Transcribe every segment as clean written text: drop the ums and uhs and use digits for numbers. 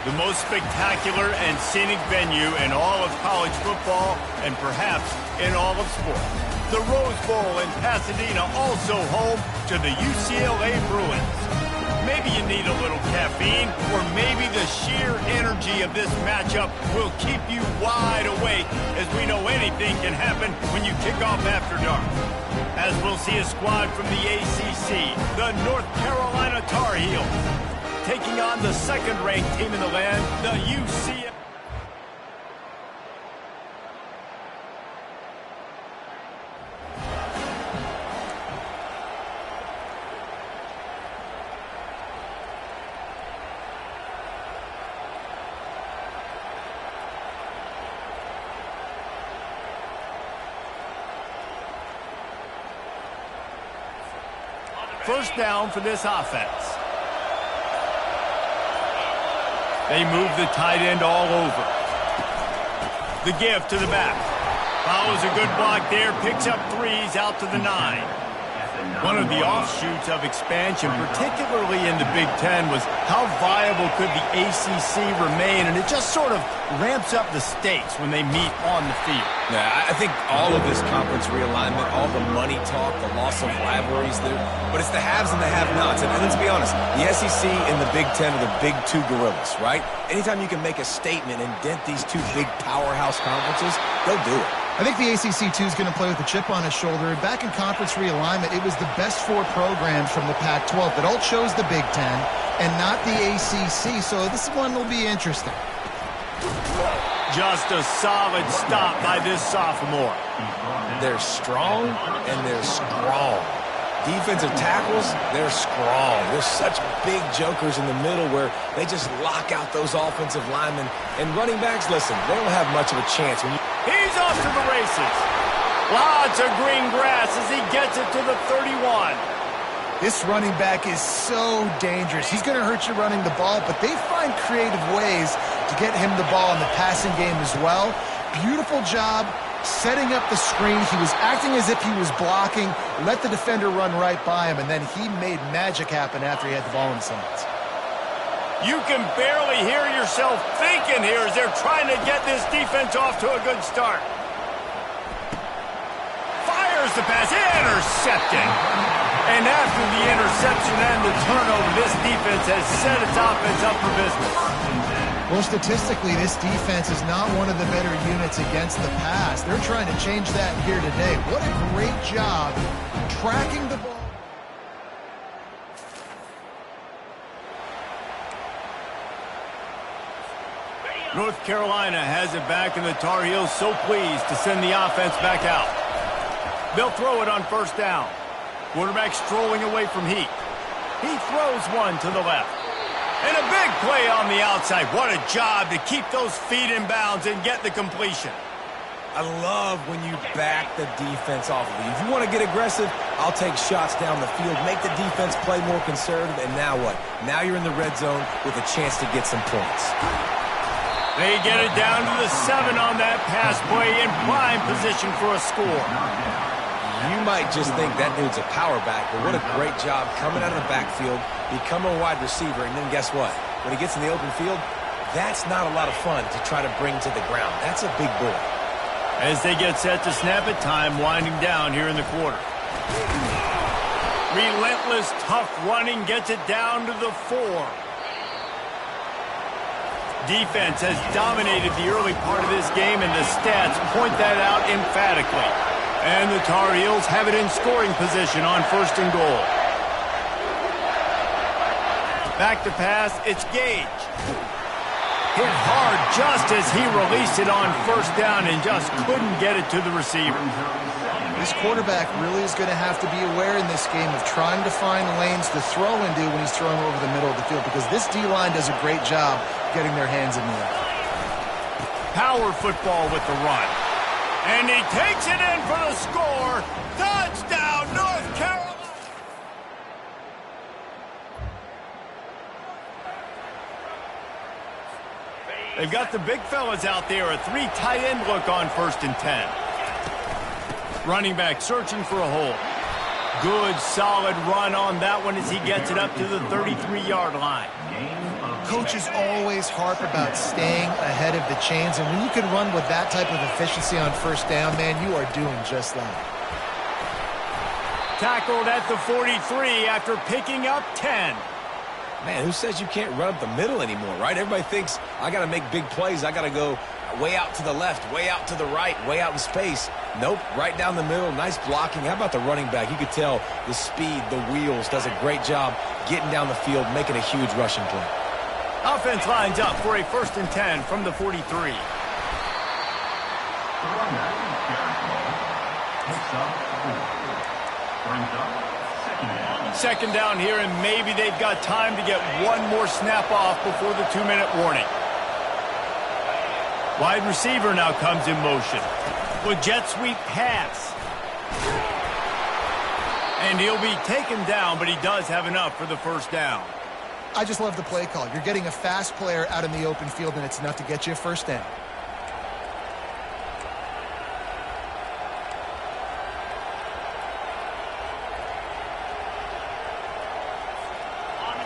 The most spectacular and scenic venue in all of college football and perhaps in all of sports. The Rose Bowl in Pasadena, also home to the UCLA Bruins. Maybe you need a little caffeine, or maybe the sheer energy of this matchup will keep you wide awake, as we know anything can happen when you kick off after dark. As we'll see a squad from the ACC, the North Carolina Tar Heels, taking on the second-ranked team in the land, the UCLA. First down for this offense. They move the tight end all over. The give to the back. Follows a good block there. Picks up threes out to the 9. One of the offshoots of expansion, particularly in the Big Ten, was how viable could the ACC remain, and it just sort of ramps up the stakes when they meet on the field. Yeah, I think all of this conference realignment, all the money talk, the loss of rivalries, but it's the haves and the have-nots. And let's be honest, the SEC and the Big Ten are the big two gorillas, right? Anytime you can make a statement and dent these two big powerhouse conferences, they'll do it. I think the ACC, too, is going to play with a chip on his shoulder. And back in conference realignment, it was the best 4 programs from the Pac-12 that all chose the Big Ten and not the ACC. So this one will be interesting. Just a solid stop by this sophomore. They're strong and they're strong. Defensive tackles, they're strong. There's such big jokers in the middle where they just lock out those offensive linemen. And running backs, listen, they don't have much of a chance. He's off to the races. Lots of green grass as he gets it to the 31. This running back is so dangerous. He's going to hurt you running the ball, but they find creative ways to get him the ball in the passing game as well. Beautiful job setting up the screen. He was acting as if he was blocking, let the defender run right by him, and then he made magic happen after he had the ball in his hands. You can barely hear yourself thinking here as they're trying to get this defense off to a good start. Fires the pass, intercepted. And after the interception and the turnover, this defense has set its offense up for business. Well, statistically, this defense is not one of the better units against the pass. They're trying to change that here today. What a great job tracking the ball. North Carolina has it back, and the Tar Heels so pleased to send the offense back out. They'll throw it on first down. Quarterback strolling away from Heat. He throws one to the left. And a big play on the outside. What a job to keep those feet in bounds and get the completion. I love when you back the defense off of you. If you want to get aggressive, I'll take shots down the field, make the defense play more conservative, and now what? Now you're in the red zone with a chance to get some points. They get it down to the 7 on that pass play, in prime position for a score. You might just think that dude's a power back, but what a great job coming out of the backfield, becoming a wide receiver, and then guess what? When he gets in the open field, that's not a lot of fun to try to bring to the ground. That's a big boy. As they get set to snap it, time winding down here in the quarter. Relentless, tough running gets it down to the 4. Defense has dominated the early part of this game, and the stats point that out emphatically. And the Tar Heels have it in scoring position on first and goal. Back to pass, it's Gage. Hit hard just as he released it on first down and just couldn't get it to the receiver. This quarterback really is going to have to be aware in this game of trying to find lanes to throw into when he's throwing over the middle of the field, because this D-line does a great job getting their hands in the air. Power football with the run. And he takes it in for the score. Touchdown, North Carolina. They've got the big fellas out there. A 3 tight end look on first and 10. Running back searching for a hole. Good, solid run on that one as he gets it up to the 33-yard line. Coaches always harp about staying ahead of the chains, and when you can run with that type of efficiency on first down, man, you are doing just that. Tackled at the 43 after picking up 10. Man, who says you can't run up the middle anymore, right? Everybody thinks I got to make big plays. I got to go way out to the left, way out to the right, way out in space. Nope, right down the middle. Nice blocking. How about the running back? You could tell the speed, the wheels, does a great job getting down the field, making a huge rushing play. Offense lines up for a 1st and 10 from the 43. Second down here, and maybe they've got time to get one more snap off before the 2-minute warning. Wide receiver now comes in motion with jet sweep pass. And he'll be taken down, but he does have enough for the 1st down. I just love the play call. You're getting a fast player out in the open field, and it's enough to get you a 1st down.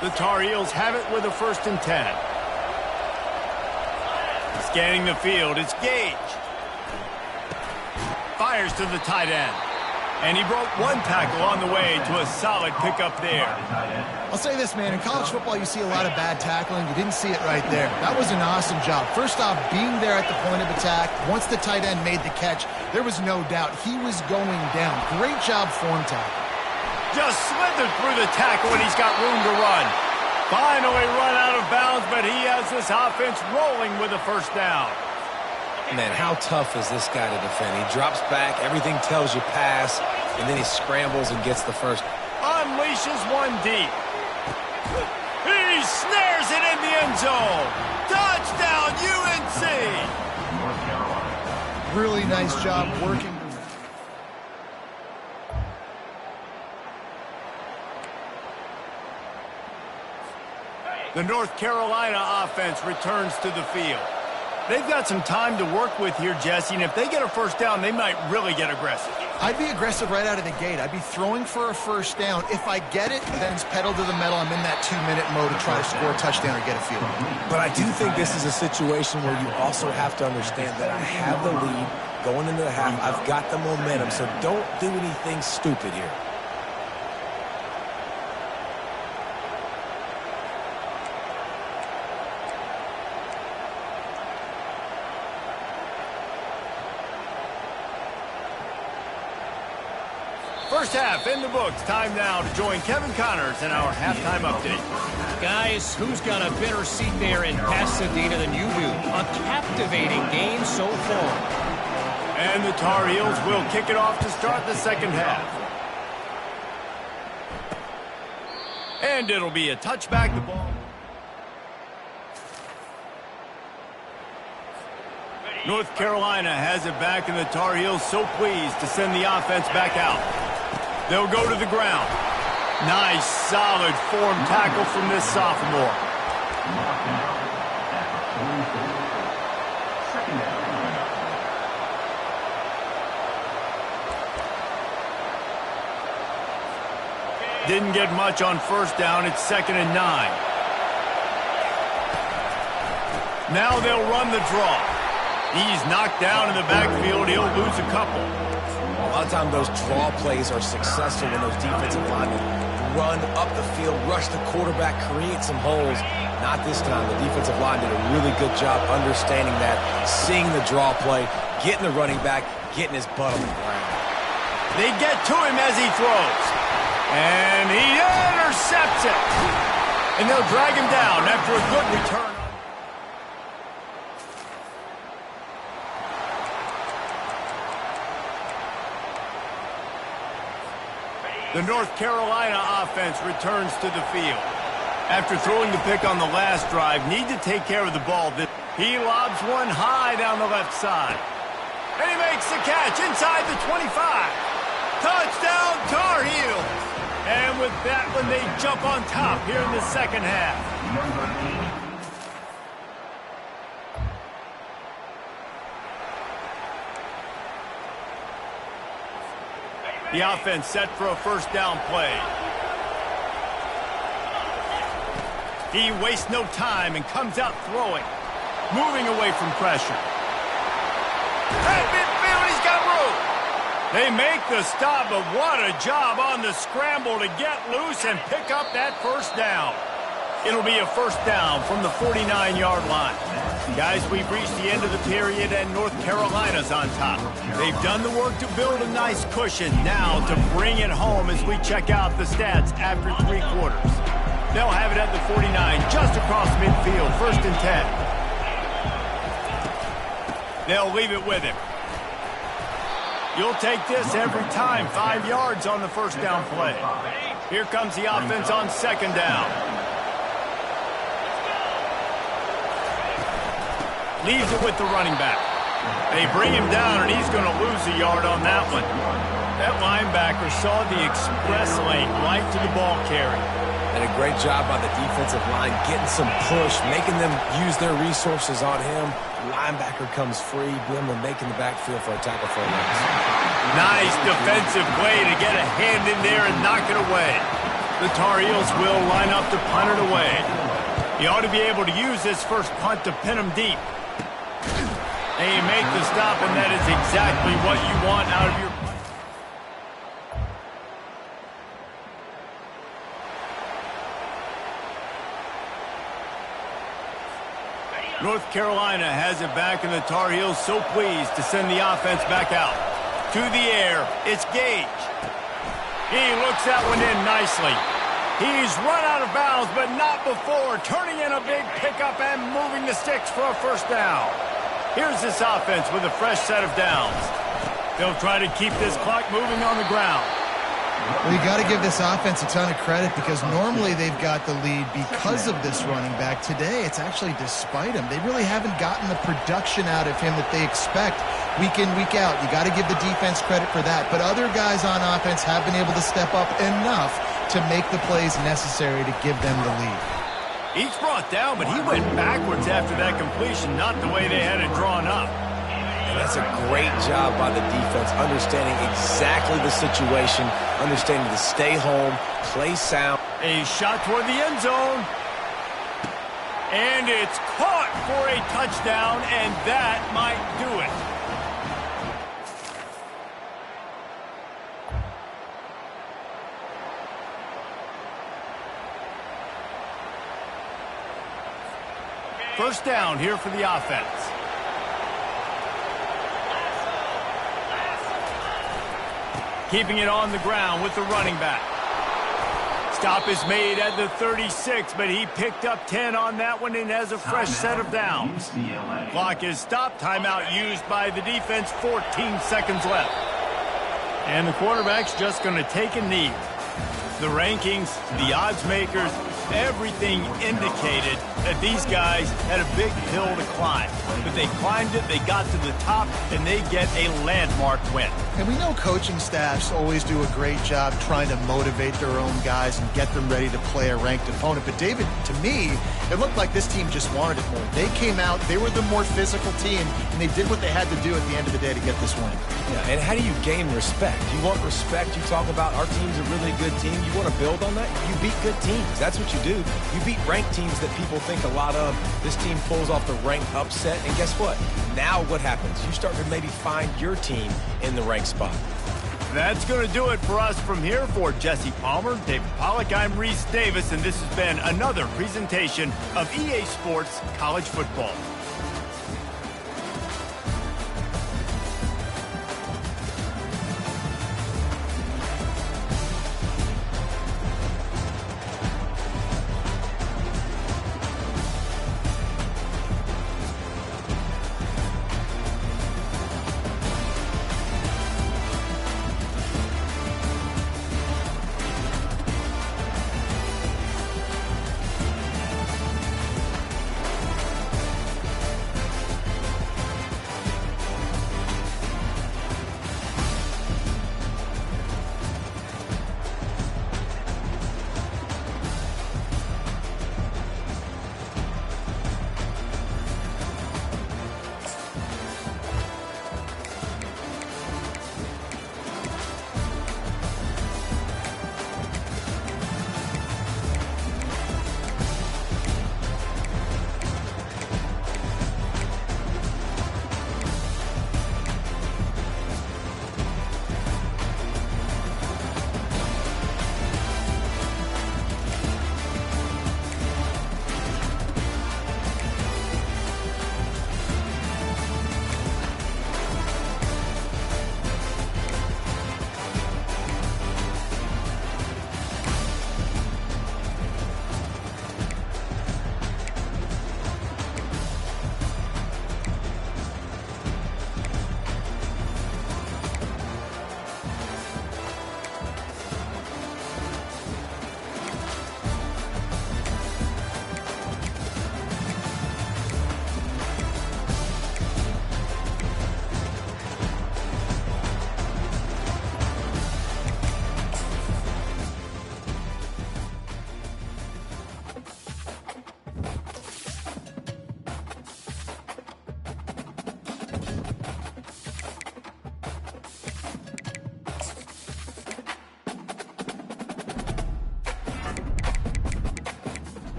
The Tar Heels have it with a 1st and 10. Scanning the field, it's Gage. Fires to the tight end. And he broke one tackle on the way to a solid pickup there. I'll say this, man. In college football, you see a lot of bad tackling. You didn't see it right there. That was an awesome job. First off, being there at the point of attack. Once the tight end made the catch, there was no doubt he was going down. Great job form tackle. Just slithered through the tackle, and he's got room to run. Finally run out of bounds, but he has this offense rolling with a 1st down. Man, how tough is this guy to defend? He drops back, everything tells you pass, and then he scrambles and gets the 1st. Unleashes one deep. He snares it in the end zone. Touchdown, UNC! Really nice job working. The North Carolina offense returns to the field. They've got some time to work with here, Jesse, and if they get a 1st down, they might really get aggressive. I'd be aggressive right out of the gate. I'd be throwing for a 1st down. If I get it, then it's pedal to the metal. I'm in that 2-minute mode to try to score a touchdown or get a field goal. But I do think this is a situation where you also have to understand that I have the lead going into the half. I've got the momentum, so don't do anything stupid here. First half in the books. Time now to join Kevin Connors in our halftime update. Guys, who's got a better seat there in Pasadena than you do? A captivating game so far. And the Tar Heels will kick it off to start the 2nd half. And it'll be a touchback. The ball. North Carolina has it back, and the Tar Heels so pleased to send the offense back out. They'll go to the ground. Nice, solid form tackle from this sophomore. Didn't get much on 1st down. It's 2nd and 9. Now they'll run the draw. He's knocked down in the backfield. He'll lose a couple. A lot of times those draw plays are successful when those defensive linemen run up the field, rush the quarterback, create some holes. Not this time. The defensive line did a really good job understanding that, seeing the draw play, getting the running back, getting his butt on the ground. They get to him as he throws. And he intercepts it. And they'll drag him down after a good return. The North Carolina offense returns to the field. After throwing the pick on the last drive, need to take care of the ball. He lobs one high down the left side. And he makes the catch inside the 25. Touchdown, Tar Heels. And with that one, they jump on top here in the 2nd half. The offense set for a 1st down play. He wastes no time and comes out throwing. Moving away from pressure. At midfield, he's got room. They make the stop, but what a job on the scramble to get loose and pick up that first down. It'll be a first down from the 49-yard line. Guys, we've reached the end of the period, and North Carolina's on top. They've done the work to build a nice cushion. Now to bring it home as we check out the stats after 3 quarters. They'll have it at the 49, just across midfield, 1st and 10. They'll leave it with him. You'll take this every time. 5 yards on the first down play. Here comes the offense on 2nd down. Leaves it with the running back. They bring him down, and he's going to lose a yard on that one. That linebacker saw the express lane right to the ball carrier. And a great job by the defensive line, getting some push, making them use their resources on him. The linebacker comes free, Blimley making the backfield for a tackle for a loss. Nice defensive play to get a hand in there and knock it away. The Tar Heels will line up to punt it away. You ought to be able to use this first punt to pin them deep. And you make the stop, and that is exactly what you want out of your punt. North Carolina has it back, and the Tar Heels so pleased to send the offense back out. To the air, it's Gage. He looks that one in nicely. He's run out of bounds, but not before, turning in a big pickup and moving the sticks for a first down. Here's this offense with a fresh set of downs. They'll try to keep this clock moving on the ground. Well, you got to give this offense a ton of credit because normally they've got the lead because of this running back. Today, it's actually despite him. They really haven't gotten the production out of him that they expect week in, week out. You got to give the defense credit for that. But other guys on offense have been able to step up enough to make the plays necessary to give them the lead. He's brought down, but he went backwards after that completion, not the way they had it drawn up. And that's a great job by the defense, understanding exactly the situation, understanding to stay home, play sound. A shot toward the end zone. And it's caught for a touchdown, and that might do it. First down here for the offense. Keeping it on the ground with the running back. Stop is made at the 36, but he picked up 10 on that one and has a fresh set of downs. Clock is stopped. Timeout used by the defense. 14 seconds left. And the quarterback's just going to take a knee. The rankings, the odds makers, everything indicated that these guys had a big hill to climb. But they climbed it, they got to the top, and they get a landmark win. And we know coaching staffs always do a great job trying to motivate their own guys and get them ready to play a ranked opponent. But David, to me, it looked like this team just wanted it more. They came out, they were the more physical team, and they did what they had to do at the end of the day to get this win. Yeah, and how do you gain respect? You want respect, you talk about our team's a really good team. You want to build on that? You beat good teams. That's what you do. You beat ranked teams that people think a lot of. This team pulls off the ranked upset, and guess what? Now what happens? You start to maybe find your team in the ranked spot. That's going to do it for us from here. For Jesse Palmer, David Pollack, I'm Reese Davis, and this has been another presentation of EA Sports College Football.